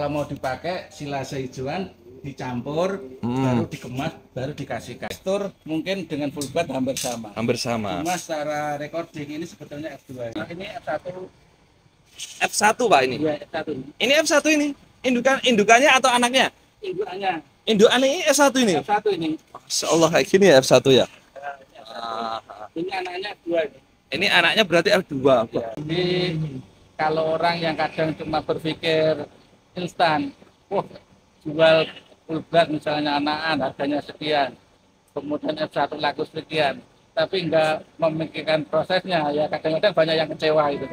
kalau mau dipakai silase hijauan dicampur, baru dikemas, baru dikasihkan. Tekstur mungkin dengan full bed hampir sama. Hampir sama. Cuma secara recording ini sebetulnya F2. Nah, ini F1. F1 Pak ini. Iya, F1. Ini F1 ini. Indukannya atau anaknya? Indukannya. Indukannya ini F1 ini. F1 ini. Masya Allah kayak gini ya F1 ya. Ini anaknya F2 ini. Ini anaknya berarti F2. Ya, jadi kalau orang yang kadang cuma berpikir instan, wah jual full bed misalnya anakan harganya sekian, kemudian F1 laku sekian, tapi nggak memikirkan prosesnya, ya kadang-kadang banyak yang kecewa itu.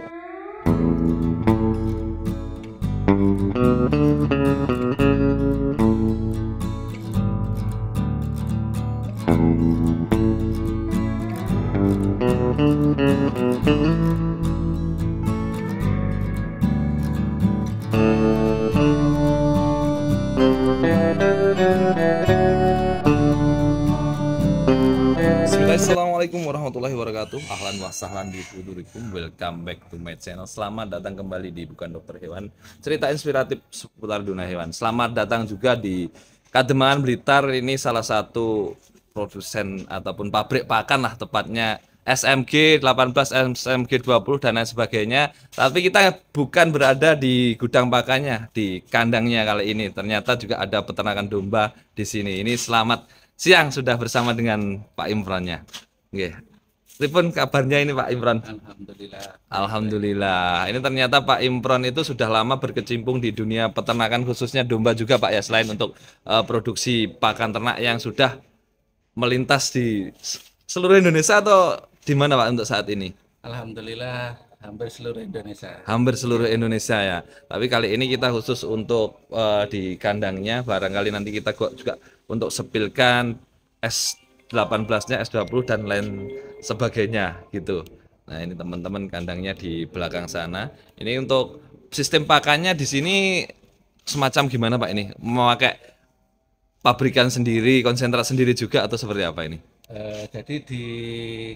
Assalamualaikum warahmatullahi wabarakatuh. Ahlan wa sahlan bifudurikum. Welcome back to my channel. Selamat datang kembali di Bukan Dokter Hewan, cerita inspiratif seputar dunia hewan. Selamat datang juga di Kademangan Blitar. Ini salah satu produsen ataupun pabrik pakan lah tepatnya, SMG 18, SMG 20 dan lain sebagainya. Tapi kita bukan berada di gudang pakannya, di kandangnya kali ini. Ternyata juga ada peternakan domba di sini. Ini selamat siang sudah bersama dengan Pak Imronnya. Oke. Pripun kabarnya ini Pak Imron? Alhamdulillah. Alhamdulillah. Ini ternyata Pak Imron itu sudah lama berkecimpung di dunia peternakan khususnya domba juga Pak ya, selain untuk produksi pakan ternak yang sudah melintas di seluruh Indonesia atau di mana Pak untuk saat ini? Alhamdulillah hampir seluruh Indonesia. Hampir seluruh Indonesia ya. Tapi kali ini kita khusus untuk di kandangnya, barangkali nanti kita juga untuk sepilkan S18-nya, S20 dan lain sebagainya gitu. Nah, ini teman-teman kandangnya di belakang sana. Ini untuk sistem pakannya di sini semacam gimana Pak ini? Memakai pabrikan sendiri, konsentrat sendiri juga atau seperti apa ini? Jadi di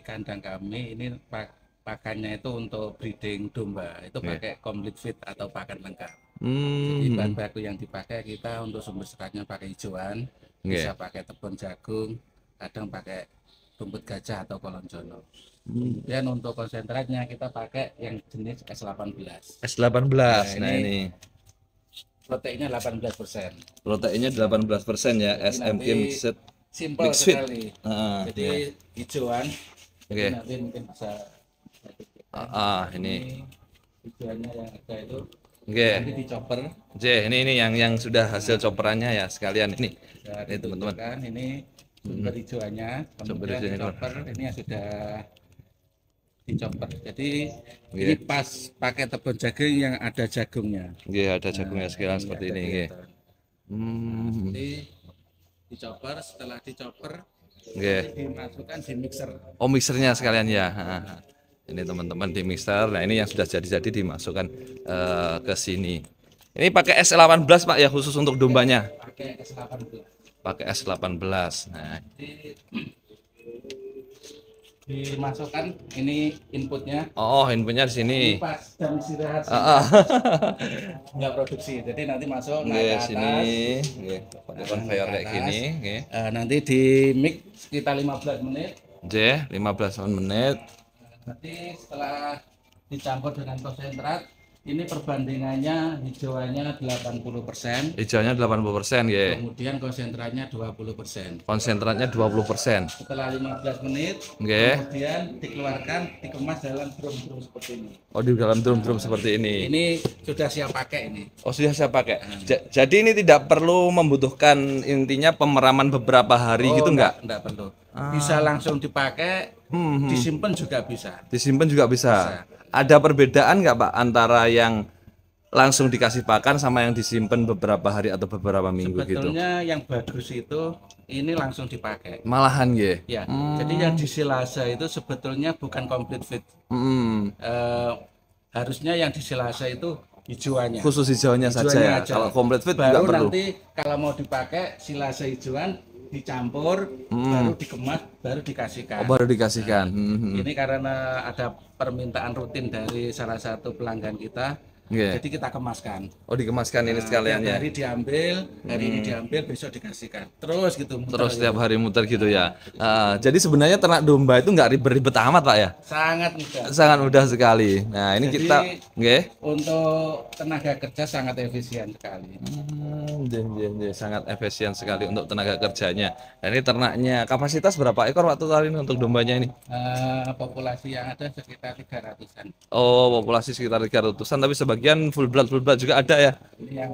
kandang kami ini pakannya itu untuk breeding domba, itu pakai complete feed atau pakan lengkap. Jadi bahan baku yang dipakai kita untuk sumber seratnya pakai hijauan, bisa pakai tepung jagung, kadang pakai rumput gajah atau kolon jono. Kemudian untuk konsentratnya kita pakai yang jenis S18. S18. Nah, ini proteinnya 18%. proteinnya 18% ya, SMG mixed. Simple sekali. Jadi hijauan. Oke. Nanti mungkin bisa. Ini hijauannya yang ada itu. Oke. Nanti dicoper. Ini yang sudah hasil coperannya ya sekalian ini. Ini teman-teman. Ini sumber hijauannya, kemudian dicoper. Ini yang sudah dicoper. Jadi ini pas pakai tepung jagung yang ada jagungnya. Iya, ada jagungnya sekalian seperti ini. Nanti dicoper, setelah dicoper dimasukkan di mixer. Oh, mixernya sekalian ya. Ini teman-teman di mixer. Nah, ini yang sudah jadi dimasukkan ke sini. Ini pakai S18 Pak ya, khusus untuk dombanya. Pakai S18. Pakai S18. Nah, dimasukkan ini inputnya. Oh, inputnya di sini. Ini pas jam istirahat. Nggak produksi, jadi nanti masuk naik ke atas. Sini, pakai conveyor kayak gini. Nanti di mix sekitar 15 menit. 15 menit. Nanti setelah dicampur dengan konsentrat, ini perbandingannya hijauannya 80%. Hijaunya 80% ya. Kemudian konsentratnya 20%. Konsentratnya 20%. Setelah 15 menit, kemudian dikeluarkan, dikemas dalam drum-drum seperti ini. Oh, di dalam drum-drum seperti ini. Ini sudah siap pakai ini. Oh, sudah siap pakai. Jadi ini tidak perlu membutuhkan intinya pemeraman beberapa hari gitu enggak? Enggak perlu. Bisa langsung dipakai, disimpan juga bisa. Disimpan juga bisa. Ada perbedaan nggak Pak antara yang langsung dikasih pakan sama yang disimpan beberapa hari atau beberapa minggu gitu? Sebetulnya yang bagus itu ini langsung dipakai. Malahan ya. Jadi yang di silase itu sebetulnya bukan complete feed. Harusnya yang di silase itu hijauannya. Khusus hijauannya saja ya. Aja. Kalau complete feed baru juga perlu. Nanti kalau mau dipakai silase hijauan dicampur, baru dikemas, baru dikasihkan. Oh, baru dikasihkan. Ini karena ada permintaan rutin dari salah satu pelanggan kita, Nggih. Jadi kita kemaskan. Oh, dikemaskan ini sekalian ya. Hari diambil, hari ini diambil, besok dikasihkan. Terus gitu. Terus setiap hari muter gitu ya. Jadi sebenarnya ternak domba itu nggak ribet-ribet amat Pak ya? Sangat mudah. Sangat mudah sekali. Nah ini Jadi, kita, nggih. Untuk tenaga kerja sangat efisien sekali. Sangat efisien sekali untuk tenaga kerjanya. Dan ini ternaknya kapasitas berapa ekor waktu kali ini untuk dombanya ini? Populasi yang ada sekitar 300-an. Oh, populasi sekitar 300-an, tapi sebagian full blood juga ada ya? Ini yang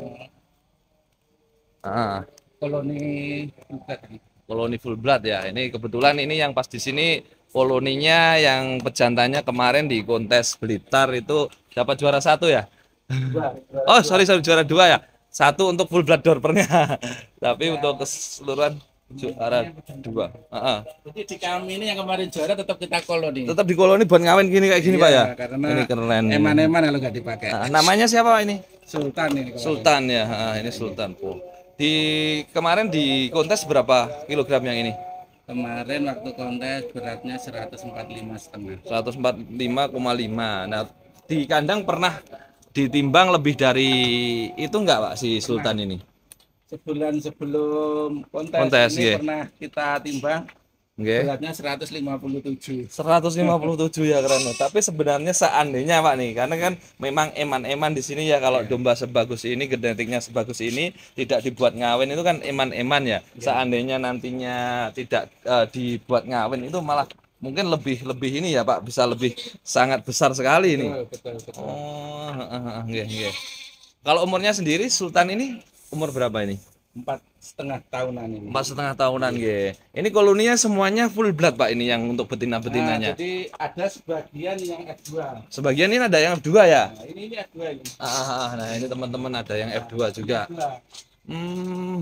Ah, koloni bulat ini. koloni full blood ya. Ini kebetulan ini yang pas di sini koloninya yang pejantannya kemarin di kontes Blitar itu dapat juara 1 ya? Oh, sorry juara 2 ya. 1 untuk full blood dorpernya. Tapi untuk keseluruhan juara 2. Jadi di kami ini yang kemarin juara tetap kita koloni. Tetap di koloni buat ngawin gini kayak gini Pak ya? Karena ini keren. Eman-eman kalau nggak dipakai. Namanya siapa Pak ini? Sultan ini. Sultan ya. Ini Sultan. Di kemarin di kontes berapa kilogram yang ini? Kemarin waktu kontes beratnya 145,5. 145,5. Nah, di kandang pernah ditimbang lebih dari itu enggak Pak si Sultan ini? Sebulan sebelum kontes ini pernah kita timbang. Beratnya 157. 157 ya keren. Tapi sebenarnya seandainya Pak nih, karena kan memang eman-eman di sini ya kalau domba sebagus ini, genetiknya sebagus ini tidak dibuat ngawin itu kan eman-eman ya. Seandainya nantinya tidak dibuat ngawin itu malah mungkin lebih ini ya Pak, bisa lebih sangat besar sekali ini. Betul. Oh, nggih. Kalau umurnya sendiri Sultan ini umur berapa ini? 4,5 tahunan ini. 4,5 tahunan nggih. Ini koloninya semuanya full blood Pak ini yang untuk betina-betinanya. Jadi ada sebagian yang F2. Sebagian ini ada yang F2 ya? Nah, ini F2 ini. Nah, ini teman-teman ada yang F2 juga.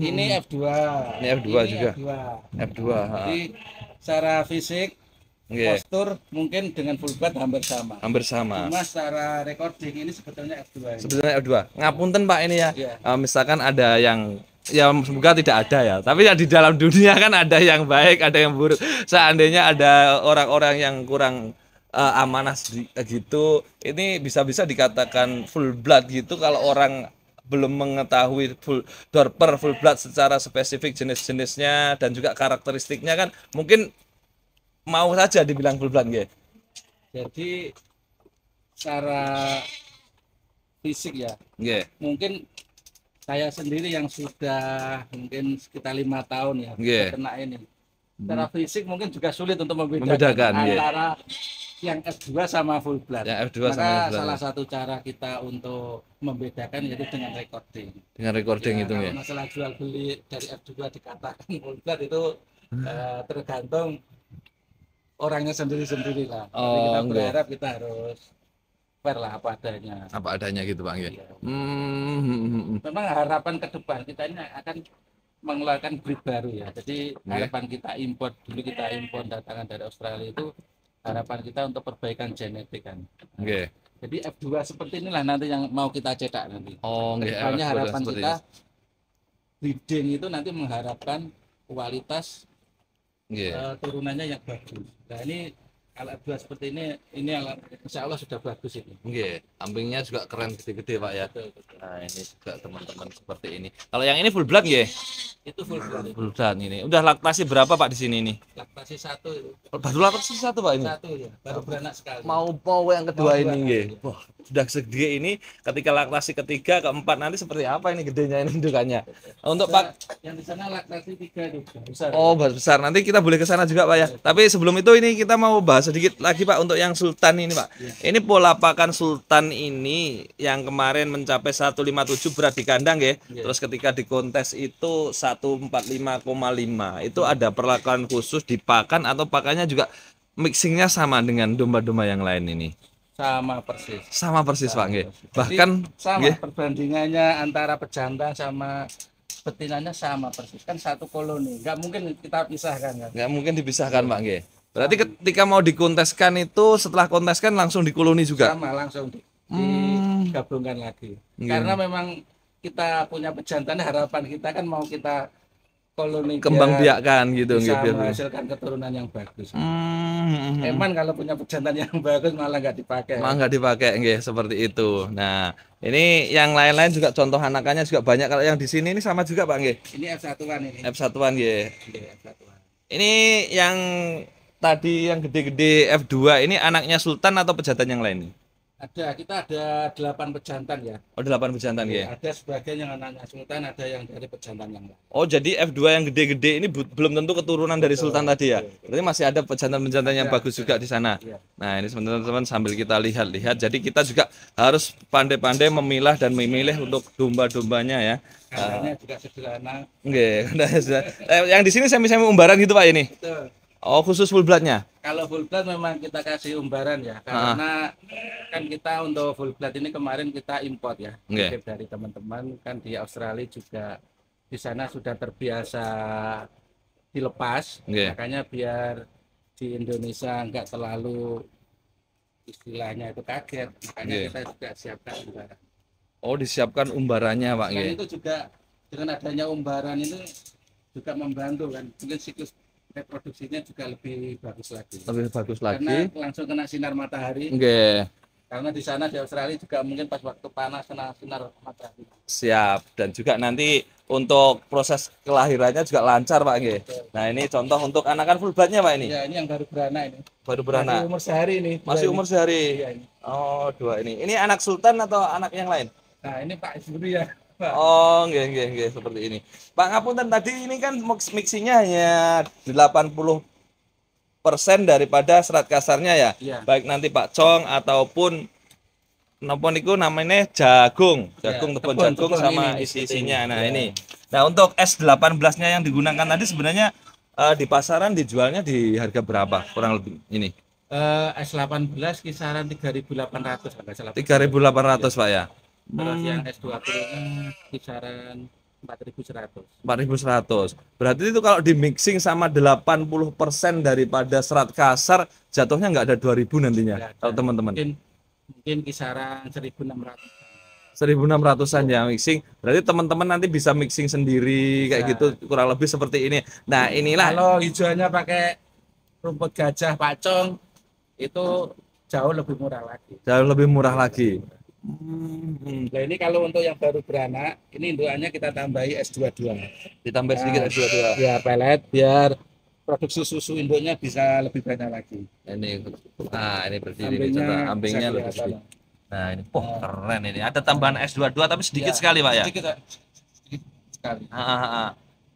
Ini F2. Ini F2 juga. F2. Jadi secara fisik, postur mungkin dengan full blood hampir sama. Cuma secara recording ini sebetulnya F2 ini. Sebetulnya F2. Ngapunten Pak ini ya. Misalkan ada yang ya semoga tidak ada ya. Tapi ya di dalam dunia kan ada yang baik, ada yang buruk. Seandainya ada orang-orang yang kurang amanah gitu, ini bisa-bisa dikatakan full blood gitu kalau orang belum mengetahui full blood secara spesifik jenis-jenisnya dan juga karakteristiknya kan mungkin mau saja dibilang full blood nggih. Jadi secara fisik ya. Nggih. Mungkin saya sendiri yang sudah mungkin sekitar 5 tahun ya ternak ini. Secara fisik mungkin juga sulit untuk membedakan antara yang F2 sama full blood. Yang F2 sama full blood. Salah satu cara kita untuk membedakan yaitu dengan recording. Dengan recording itu ya. Masalah jual beli dari F2 dikatakan full blood itu tergantung orangnya sendiri-sendiri lah. Jadi kita berharap kita harus fair lah apa adanya gitu Pak ya. Memang harapan ke depan kita ini akan mengeluarkan breed baru ya. Jadi harapan kita import datangan dari Australia itu harapan kita untuk perbaikan genetik kan. Jadi F2 seperti inilah nanti yang mau kita cetak nanti. Kedepannya harapan kita breeding itu nanti mengharapkan kualitas turunannya yang bagus. Nah ini kalau F2 seperti ini insya Allah sudah bagus ini. Ambingnya juga keren gede-gede Pak ya. Nah ini juga teman-teman seperti ini. Kalau yang ini full blood nggih? Itu full blood. Full blood ini. Udah laktasi berapa Pak di sini nih? Laktasi 1 itu. Baru laktasi 1 Pak ini? 1 ya. Baru beranak sekali. Mau yang kedua ini nggih. Wah, sudah segede ini ketika laktasi ketiga, keempat nanti seperti apa ini gedenya ini indukannya? Untuk Pak yang di sana laktasi 3 itu besar. Oh, besar. Nanti kita boleh ke sana juga Pak ya. Tapi sebelum itu ini kita mau bahas sedikit lagi Pak untuk yang Sultan ini Pak. Ini pola pakan Sultan ini yang kemarin mencapai 157 berat di kandang ya. Terus ketika di kontes itu 145,5. Itu ada perlakuan khusus di pakan atau pakannya juga mixingnya sama dengan domba-domba yang lain ini? Sama persis. Sama persis Pak nggih. Bahkan sama perbandingannya antara pejantan sama betinanya sama persis. Kan satu koloni. Nggak mungkin kita pisahkan kan. Nggak mungkin dipisahkan Pak nggih. Berarti ketika mau dikonteskan itu setelah konteskan langsung di koloni juga? Sama langsung digabungkan lagi. Karena memang kita punya pejantan, harapan kita kan mau kita koloni kembang biakan gitu bisa biar menghasilkan keturunan yang bagus. Emang kalau punya pejantan yang bagus malah nggak dipakai. malah nggak dipakai nggih, seperti itu. Nah, ini yang lain-lain juga contoh anakannya juga banyak. Kalau yang di sini ini sama juga Pak nggih. Ini F1-an ini. F1-an nggih. Oke, F1-an. Ini yang tadi yang gede-gede F2 ini anaknya Sultan atau pejantan yang lain nih? Kita ada 8 pejantan ya. Oh, 8 pejantan ya. Ada sebagian yang anaknya Sultan, ada yang dari pejantan yang lain. Oh, jadi F2 yang gede-gede ini belum tentu keturunan dari Sultan tadi ya. Berarti masih ada pejantan-pejantan yang bagus juga di sana. Nah, ini teman-teman sambil kita lihat-lihat. Jadi kita juga harus pandai-pandai memilah dan memilih untuk domba-dombanya ya. Kandangnya juga sederhana. Oke, yang di sini semi-semi umbaran gitu Pak ini. Betul. Oh, khusus full bloodnya? Kalau full blood memang kita kasih umbaran ya, karena kan kita untuk full blood ini kemarin kita import ya, dari teman-teman kan di Australia juga di sana sudah terbiasa dilepas, makanya biar di Indonesia nggak terlalu istilahnya itu kaget, makanya kita juga siapkan umbaran. Oh, disiapkan umbarannya Pak. Selain itu juga dengan adanya umbaran ini juga membantu kan, mungkin siklus reproduksinya juga lebih bagus lagi. Lebih bagus lagi. Karena langsung kena sinar matahari. Karena di sana di Australia juga mungkin pas waktu panas kena sinar matahari. Siap. Dan juga nanti untuk proses kelahirannya juga lancar Pak nggih. Nah, ini contoh untuk anakan full bloodnya Pak ini. Ya, ini yang baru beranak ini. Baru beranak. Masih umur sehari ini. Masih umur sehari. Iya, ini. Oh, 2 ini. Ini anak Sultan atau anak yang lain? Nah, ini Pak Isburi ya. Oh, nggih, seperti ini. Pak ngapunten tadi ini kan mixingnya hanya 80% daripada serat kasarnya ya. Baik nanti Pak Cong ataupun napa niku namanya jagung tepung jagung sama isi-isinya. Nah, ini. Nah, untuk S18-nya yang digunakan tadi sebenarnya di pasaran dijualnya di harga berapa? Kurang lebih ini. S18 kisaran 3.800 kalau salah. 3.800 Pak ya. Terus yang S20 kisaran 4.100. 4.100. Berarti itu kalau di mixing sama 80% daripada serat kasar jatuhnya nggak ada 2.000 nantinya ya, kalau teman-teman. Mungkin kisaran 1.600. 1.600-an ya mixing. Berarti teman-teman nanti bisa mixing sendiri kayak gitu kurang lebih seperti ini. Nah, inilah kalau hijauannya pakai rumput gajah pacong itu jauh lebih murah lagi. Jauh lebih murah lagi. Nah, ini kalau untuk yang baru beranak, ini indukannya kita tambahi S22. Ditambah sedikit S22. Ya, pelet biar produksi susu induknya bisa lebih banyak lagi. Ini berdiri ini contoh ambingnya lebih sedikit. Nah, ini keren ini. Ada tambahan S22 tapi sedikit sekali, Pak ya. Sedikit sekali.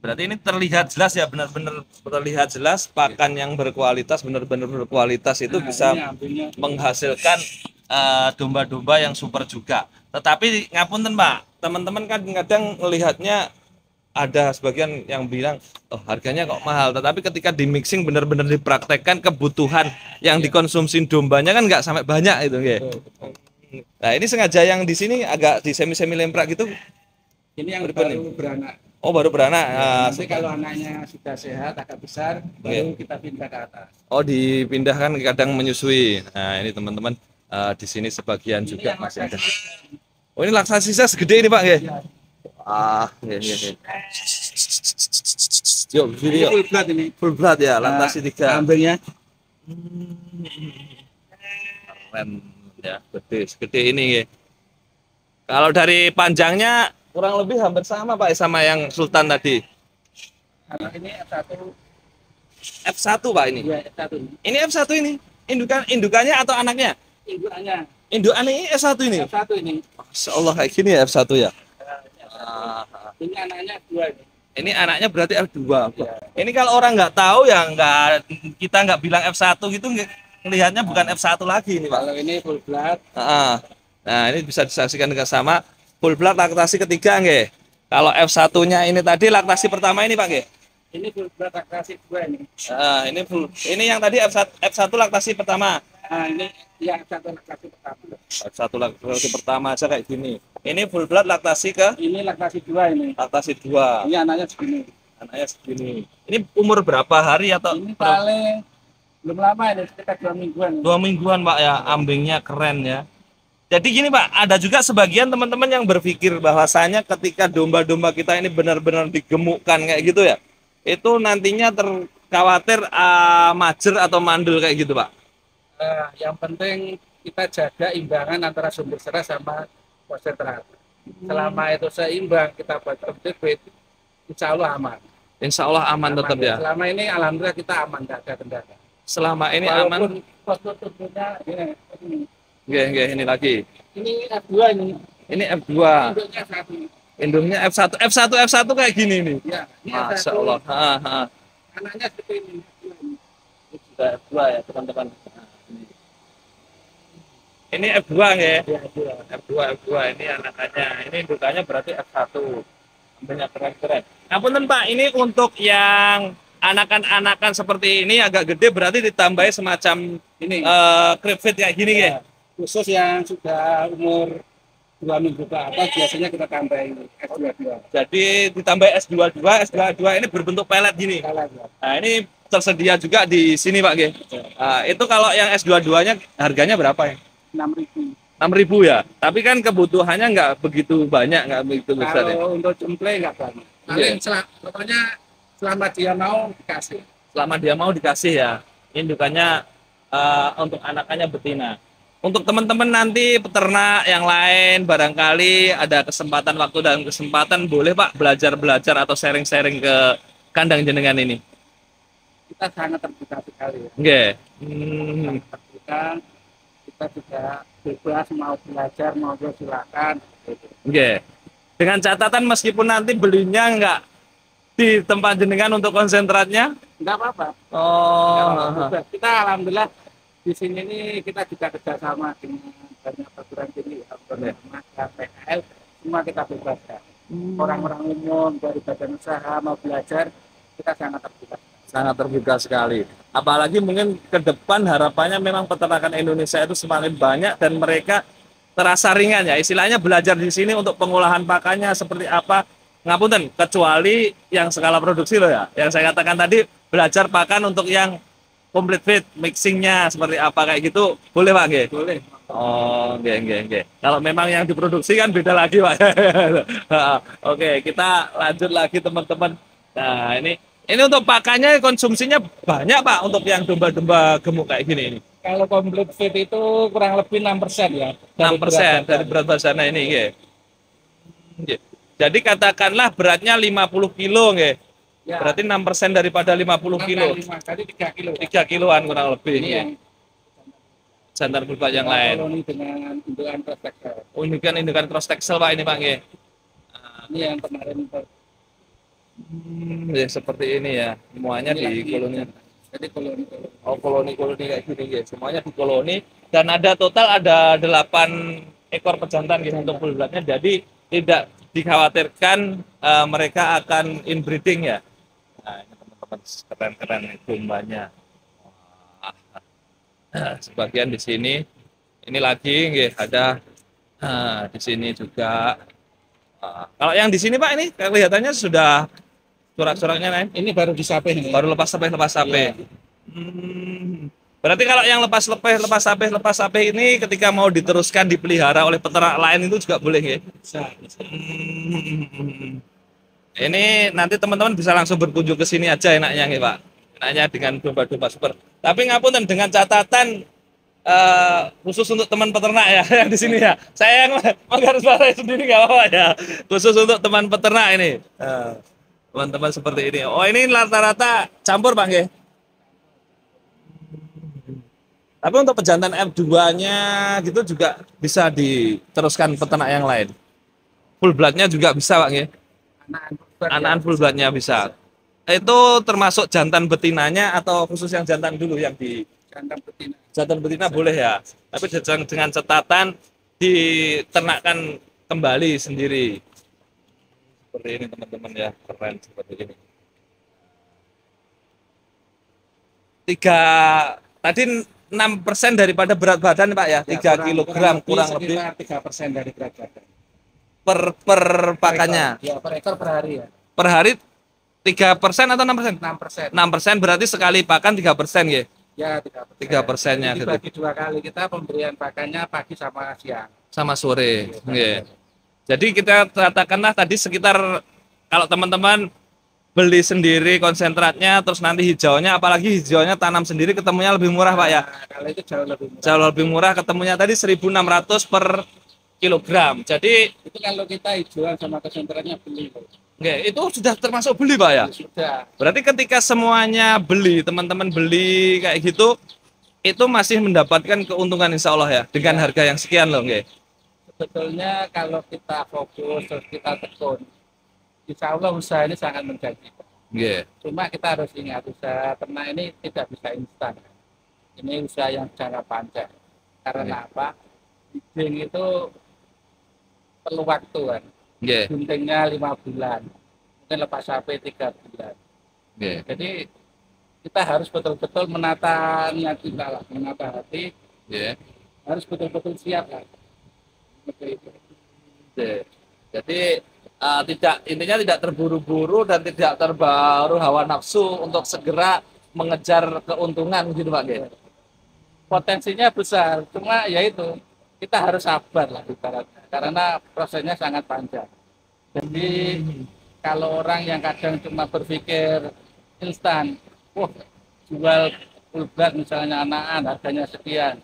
Berarti ini terlihat jelas ya, benar-benar terlihat jelas pakan yang berkualitas, benar-benar berkualitas itu bisa menghasilkan domba-domba yang super juga. Tetapi ngapunten Pak, teman-teman kan kadang melihatnya ada sebagian yang bilang harganya kok mahal, tetapi ketika di mixing benar-benar dipraktekkan kebutuhan yang dikonsumsi dombanya kan nggak sampai banyak itu ya. Nah, ini sengaja yang di sini agak di semi-semi lemprak gitu. Ini yang baru beranak. Oh, baru beranak. Nanti kalau anaknya sudah sehat agak besar baru kita pindah ke atas. Oh, dipindahkan kadang menyusui. Nah, ini teman-teman di sini sebagian ini juga masih ada. Oh, ini laksana sisa segede ini Pak ya? Iya. Yuk, video. Full blood ini. Full blood ya, laktasi 3. Ambilnya. Keren ya, gede ini ya. Kalau dari panjangnya kurang lebih hampir sama Pak sama yang Sultan tadi. Anak ini F1. F1 Pak ini. Iya, F1. Ini F1 ini. Indukannya atau anaknya? Indukannya. Indukannya ini F1 ini. F1 ini. Masya Allah kayak gini ya F1 ya. Ini anaknya 2 ini. Ini anaknya berarti F2. Ya. Ini kalau orang nggak tahu ya kita nggak bilang F1 gitu melihatnya bukan F1 lagi ini Pak. Kalau ini full blood. Nah, ini bisa disaksikan dengan sama full blood laktasi ketiga nggih. Kalau F1-nya ini tadi laktasi pertama ini Pak nggih. Ini full blood laktasi 2 ini. Ini yang tadi F1 laktasi pertama. Nah, ini yang F1 laktasi pertama. F1 laktasi pertama aja kayak gini. Ini full blood laktasi ke? Ini laktasi 2 ini. Laktasi 2. Ini anaknya segini. Anaknya segini. Ini umur berapa hari atau? Ini paling belum lama ini, sekitar 2 mingguan. 2 mingguan Pak ya, ambingnya keren ya. Jadi gini Pak, ada juga sebagian teman-teman yang berpikir bahwasanya ketika domba-domba kita ini benar-benar digemukkan kayak gitu ya. itu nantinya terkhawatir majer atau mandul kayak gitu Pak? Yang penting kita jaga imbangan antara sumber serat sama konsentrat. Selama itu seimbang, kita buat bibit, insya Allah aman. Insya Allah aman tetap ya. Selama ini alhamdulillah kita aman, tidak ada kendala. Selama ini aman. Postur tubuhnya ini lagi. Ini F2 ini. Ini F2. Induknya F1. F1 kayak gini nih. Ya, Masya Allah. Anaknya seperti ini. Ini sudah F2 ya teman-teman. Ini F2 ya. F2 ini anakannya. Ini indukannya berarti F1. Banyak keren-keren. Apunten Pak, ini untuk yang anakan-anakan seperti ini agak gede berarti ditambahi semacam ini crib feed kayak gini ya. Khusus yang sudah umur 2 minggu ke atas biasanya kita tambahin S22. Jadi ditambah S22 ini berbentuk pelet gini. Nah, ini tersedia juga di sini Pak G. Nah, itu kalau yang S22-nya harganya berapa ya? 6.000. 6.000 ya. Tapi kan kebutuhannya nggak begitu banyak, nggak begitu besar ya. Kalau untuk jumlah nggak banyak. Paling pokoknya selama dia mau dikasih. Selama dia mau dikasih ya. Indukannya untuk anakannya betina. Untuk teman-teman nanti peternak yang lain barangkali ada kesempatan waktu dan kesempatan boleh Pak belajar atau sharing-sharing ke kandang jenengan ini. Kita sangat terbuka sekali. Nggih. Terbuka. Kita juga bebas mau belajar mau silakan. Oke. Dengan catatan meskipun nanti belinya nggak di tempat jenengan untuk konsentratnya, nggak apa-apa. Oh. Kita alhamdulillah di sini ini kita juga kerjasama dengan banyak perguruan tinggi, PKL, semua kita bebaskan. Orang-orang umum dari badan usaha mau belajar, kita sangat terbuka. Sangat terbuka sekali. Apalagi mungkin ke depan harapannya memang peternakan Indonesia itu semakin banyak dan mereka terasa ringan ya. Istilahnya belajar di sini untuk pengolahan pakannya seperti apa. Ngapunten, kecuali yang skala produksi loh ya. Yang saya katakan tadi belajar pakan untuk yang complete feed, mixingnya seperti apa kayak gitu. Boleh Pak? Nggih? Boleh. Oh, nggih. Kalau memang yang diproduksi kan beda lagi Pak. Oke, kita lanjut lagi teman-teman. Nah, ini untuk pakannya konsumsinya banyak Pak untuk yang domba-domba gemuk kayak gini ini. Kalau complete feed itu kurang lebih 6% ya. 6% dari berat badannya ini nggih. Jadi katakanlah beratnya 50 kilo nggih. Ya. Berarti 6% daripada 50 kilo. Tadi 3 kilo. 3 kiloan kurang lebih. Ini yang jantan pulpa yang lain. Koloni dengan indukan cross texel. Oh, indukan cross texel Pak ini Pak nggih. Ini yang kemarin ya seperti ini ya. Semuanya di koloni. Jadi koloni. Oh, koloni kayak gini ya. Semuanya di koloni dan ada total ada 8 ekor pejantan gitu untuk bulatnya. Jadi tidak dikhawatirkan mereka akan inbreeding ya. Nah, ini teman-teman keren-keren dombanya. Sebagian di sini ini lagi nggih ada di sini juga. Kalau yang di sini Pak ini kelihatannya sudah surat-suratnya nih. Ini baru disapih nih. Baru lepas sape. Berarti kalau yang lepas sape ini ketika mau diteruskan dipelihara oleh peternak lain itu juga boleh ya? Ini nanti teman-teman bisa langsung berkunjung ke sini aja enaknya nih Pak. Enaknya dengan domba-domba super. Tapi ngapunten dengan catatan khusus untuk teman peternak ya yang di sini ya. Saya yang menggarisbawahi sendiri nggak apa-apa ya. Khusus untuk teman peternak ini. Teman-teman seperti ini. Oh, ini rata-rata campur Pak nggih? Tapi untuk pejantan F2-nya gitu juga bisa diteruskan peternak yang lain. Full blood-nya juga bisa Pak nggih? Anakan full blood-nya bisa. Itu termasuk jantan betinanya atau khusus yang jantan dulu yang di jantan betina? Jantan betina boleh ya. Tapi dengan catatan diternakkan kembali sendiri. Seperti ini teman-teman ya, keren seperti ini. Tadi 6% daripada berat badan Pak ya, 3 kilogram kurang lebih 3% dari berat badan. Per pakannya. Ya, per ekor per hari ya. Per hari 3% atau 6%? 6%. 6% berarti sekali pakan 3% ya? Ya, 3%-nya gitu. Dibagi 2 kali, kita pemberian pakannya pagi sama siang. Sama sore. Nggih. Jadi kita katakanlah tadi sekitar kalau teman-teman beli sendiri konsentratnya, terus nanti hijaunya, apalagi hijaunya tanam sendiri ketemunya lebih murah Pak ya? Nah, kalau itu jauh lebih murah. Jauh lebih murah, ketemunya tadi 1.600 per kilogram. Jadi itu kalau kita hijauan sama konsentratnya beli. oke, itu sudah termasuk beli Pak ya? Sudah. Berarti ketika semuanya beli, teman-teman beli kayak gitu, itu masih mendapatkan keuntungan insya Allah ya, dengan harga yang sekian loh, oke. Sebetulnya kalau kita fokus, terus kita tekun, insya Allah usaha ini sangat menjanjikan. Oke. Cuma kita harus ingat, usaha ternak ini tidak bisa instan. Ini usaha yang jangka panjang. Karena apa? Breeding itu perlu waktu kan. Guntingnya 5 bulan, mungkin lepas sapi 3 bulan. Jadi kita harus betul-betul menata niat kita lah, menata hati. Harus betul-betul siap lah. Jadi intinya tidak terburu-buru dan tidak terbaru hawa nafsu untuk segera mengejar keuntungan gitu Pak. Potensinya besar, cuma ya itu kita harus sabar lah ibaratnya, karena prosesnya sangat panjang. Jadi kalau orang yang kadang cuma berpikir instan, wah jual fullback misalnya anakan harganya sekian,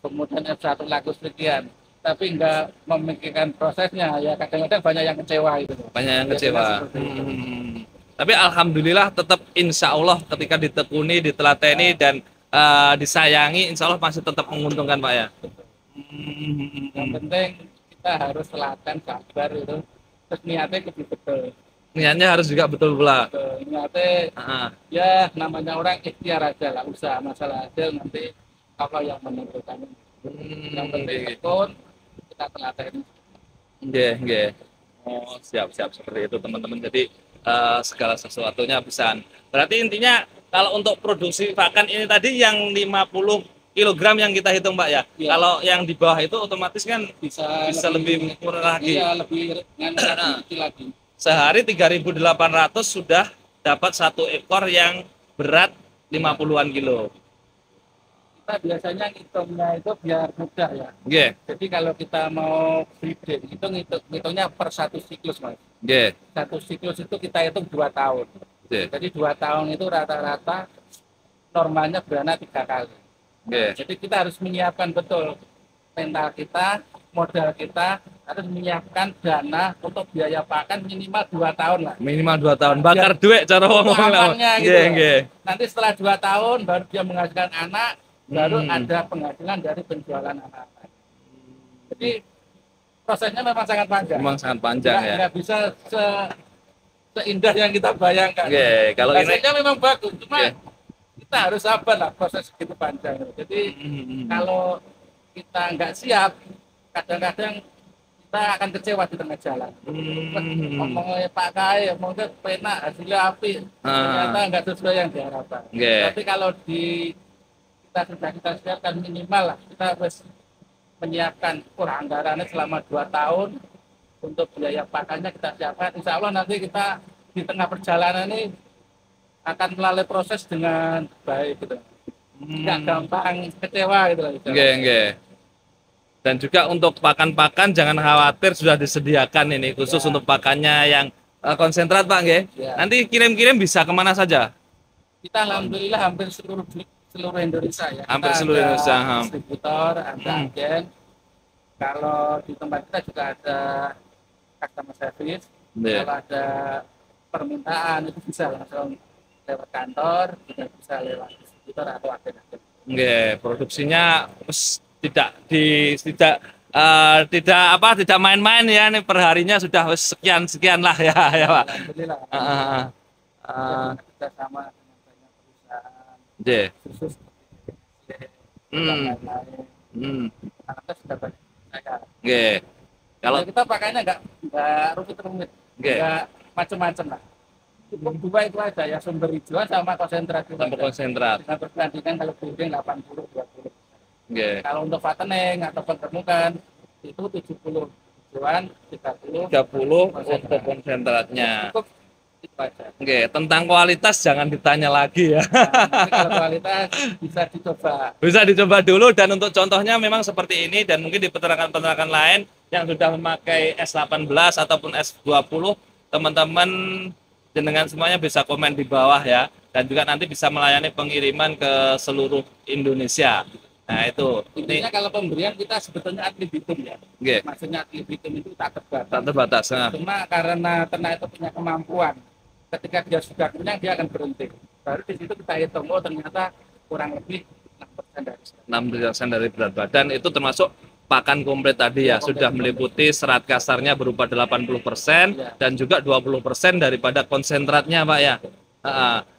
kemudian F1 laku sekian, tapi enggak memikirkan prosesnya, ya kadang-kadang banyak yang kecewa itu. Banyak yang kecewa. Tapi alhamdulillah tetap insya Allah ketika ditekuni, ditelateni dan disayangi, insya Allah masih tetap menguntungkan Pak ya. Yang penting kita harus telaten, sabar itu, terus niatnya lebih betul. Niatnya harus juga betul pula. Niatnya ya namanya orang ikhtiar aja lah, usaha, masalah hasil nanti Allah yang menentukan. Yang penting tekun, kita telaten. Nggih. Oh, siap seperti itu teman-teman. Jadi segala sesuatunya bisa. Berarti intinya kalau untuk produksi pakan ini tadi yang 50 kilogram yang kita hitung Pak ya. Kalau yang di bawah itu otomatis kan bisa lebih murah lagi. Iya, lebih kecil lagi. Sehari 3.800 sudah dapat 1 ekor yang berat 50-an kilo. Kita biasanya ngitungnya itu biar mudah ya. Jadi kalau kita mau breeding itu ngitungnya per 1 siklus Mas. 1 siklus itu kita hitung 2 tahun. Jadi 2 tahun itu rata-rata normalnya beranak 3 kali. Jadi kita harus menyiapkan betul mental kita, modal kita, harus menyiapkan dana untuk biaya pakan minimal 2 tahun lah. Minimal 2 tahun. Bakar duit cara ngomong lah. Gitu. Nanti setelah 2 tahun baru dia menghasilkan anak, baru ada penghasilan dari penjualan anak. Jadi prosesnya memang sangat panjang. Memang sangat panjang ya. Nggak bisa seindah yang kita bayangkan. Kalau hasilnya memang bagus, cuma kita harus sabar lah proses segitu panjang. Jadi kalau kita nggak siap, kadang-kadang kita akan kecewa di tengah jalan. Ngomongnya Pak Kai, mungkin penak hasilnya api, ternyata nggak sesuai yang diharapkan. Tapi kalau kita siapkan minimal lah, kita harus menyiapkan anggarannya selama 2 tahun untuk biaya pakannya kita siapkan. Insya Allah nanti kita di tengah perjalanan ini akan melalui proses dengan baik gitu. Nggak gampang kecewa gitu lah. Dan juga untuk pakan-pakan jangan khawatir, sudah disediakan ini khusus untuk pakannya yang konsentrat Pak Nanti kirim-kirim bisa kemana saja? Kita alhamdulillah hampir seluruh Indonesia ya. Hampir seluruh Indonesia. Distributor, ada agen. Kalau di tempat kita juga ada customer service. Kalau ada permintaan itu bisa langsung lewat kantor, juga bisa lewat distributor atau agen. Produksinya tidak main-main ya, ini perharinya sudah sekian lah ya Pak. Alhamdulillah. Kita sama dengan banyak perusahaan. Khusus karena sudah banyak saya. Kalau kita pakainya nggak rumit-rumit, nggak macam-macam lah. Cukup 2 itu aja ya, sumber hijauan sama konsentrat. Dengan perbandingan kalau breeding 80-20. Kalau untuk fattening atau peternakan itu 70 hijauan, 30 untuk konsentratnya. Cukup itu aja. Tentang kualitas jangan ditanya lagi ya. Kalau kualitas bisa dicoba dulu, dan untuk contohnya memang seperti ini, dan mungkin di peternakan-peternakan lain yang sudah memakai S18 ataupun S20, teman-teman jenengan semuanya bisa komen di bawah ya, dan juga nanti bisa melayani pengiriman ke seluruh Indonesia. Nah itu intinya kalau pemberian kita sebetulnya ad libitum ya. okay. Maksudnya ad libitum itu tak terbatas. Tak terbatas. Nah. Cuma karena ternak itu punya kemampuan, ketika dia sudah kenyang dia akan berhenti. Baru di situ kita hitung, oh ternyata kurang lebih 6% dari berat badan itu termasuk pakan komplit tadi ya, sudah meliputi serat kasarnya berupa 80% dan juga 20% daripada konsentratnya Pak ya.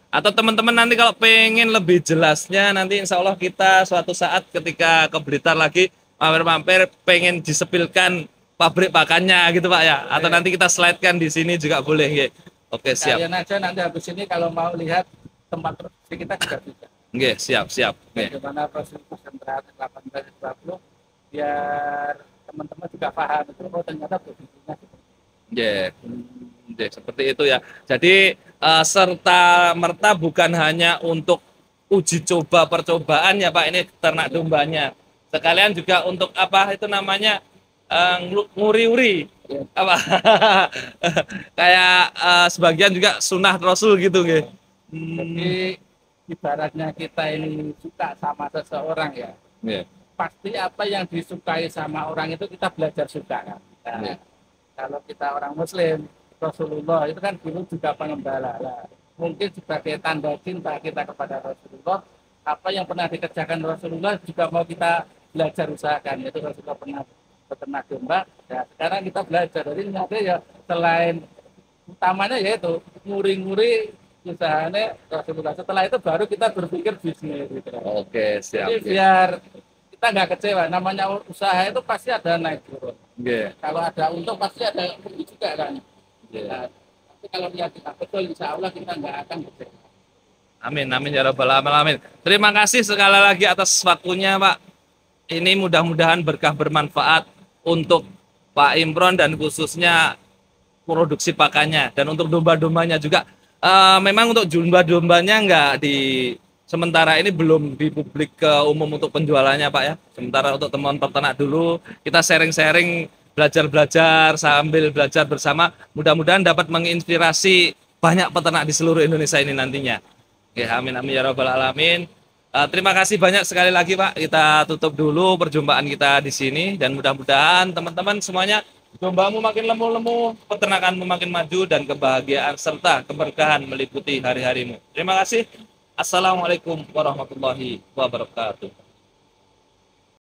Atau teman-teman nanti kalau pengen lebih jelasnya, nanti insya Allah kita suatu saat ketika ke Blitar lagi mampir-mampir pengen disepilkan pabrik pakannya gitu Pak ya, atau nanti kita slide-kan di sini juga boleh ya. Oke siap. Kalian aja nanti habis ini kalau mau lihat tempat produksi kita juga bisa. Oke, siap. Bagaimana proses konsentrat 18-20 biar teman-teman juga paham itu oh ternyata produksinya seperti itu ya. Jadi serta merta bukan hanya untuk uji coba percobaan ya Pak, ini ternak dombanya. Sekalian juga untuk apa itu namanya nguri-uri apa kayak sebagian juga sunnah Rasul gitu nggih. Jadi ibaratnya kita ini suka sama seseorang ya. Pasti apa yang disukai sama orang itu kita belajar suka kan. Nah, kalau kita orang Muslim, Rasulullah itu kan dulu juga pengembala. Nah, mungkin sebagai tanda cinta kita kepada Rasulullah, apa yang pernah dikerjakan Rasulullah juga mau kita belajar usahakan. Itu Rasulullah pernah peternak domba. Ya, sekarang kita belajar. Jadi nanti ya selain utamanya yaitu nguri-nguri usahanya Rasulullah. Setelah itu baru kita berpikir bisnis. Gitu. Oke, siap. Jadi biar kita nggak kecewa, namanya usaha itu pasti ada naik turun. Kalau ada untung pasti ada rugi juga kan. Nah, tapi kalau lihat kita betul, insya Allah kita nggak akan kecewa. Amin ya rabbal alamin. Terima kasih sekali lagi atas waktunya Pak. Ini mudah-mudahan berkah bermanfaat untuk Pak Imron dan khususnya produksi pakannya, dan untuk domba-dombanya juga. Memang untuk domba-dombanya nggak di sementara ini belum dipublik ke umum untuk penjualannya Pak ya. Sementara untuk teman peternak dulu kita sharing-sharing, belajar-belajar sambil belajar bersama. Mudah-mudahan dapat menginspirasi banyak peternak di seluruh Indonesia ini nantinya. Oke, amin ya rabbal alamin. Terima kasih banyak sekali lagi Pak. Kita tutup dulu perjumpaan kita di sini, dan mudah-mudahan teman-teman semuanya dombamu makin lemu-lemu, peternakanmu makin maju, dan kebahagiaan serta keberkahan meliputi hari-harimu. Terima kasih. Assalamualaikum warahmatullahi wabarakatuh.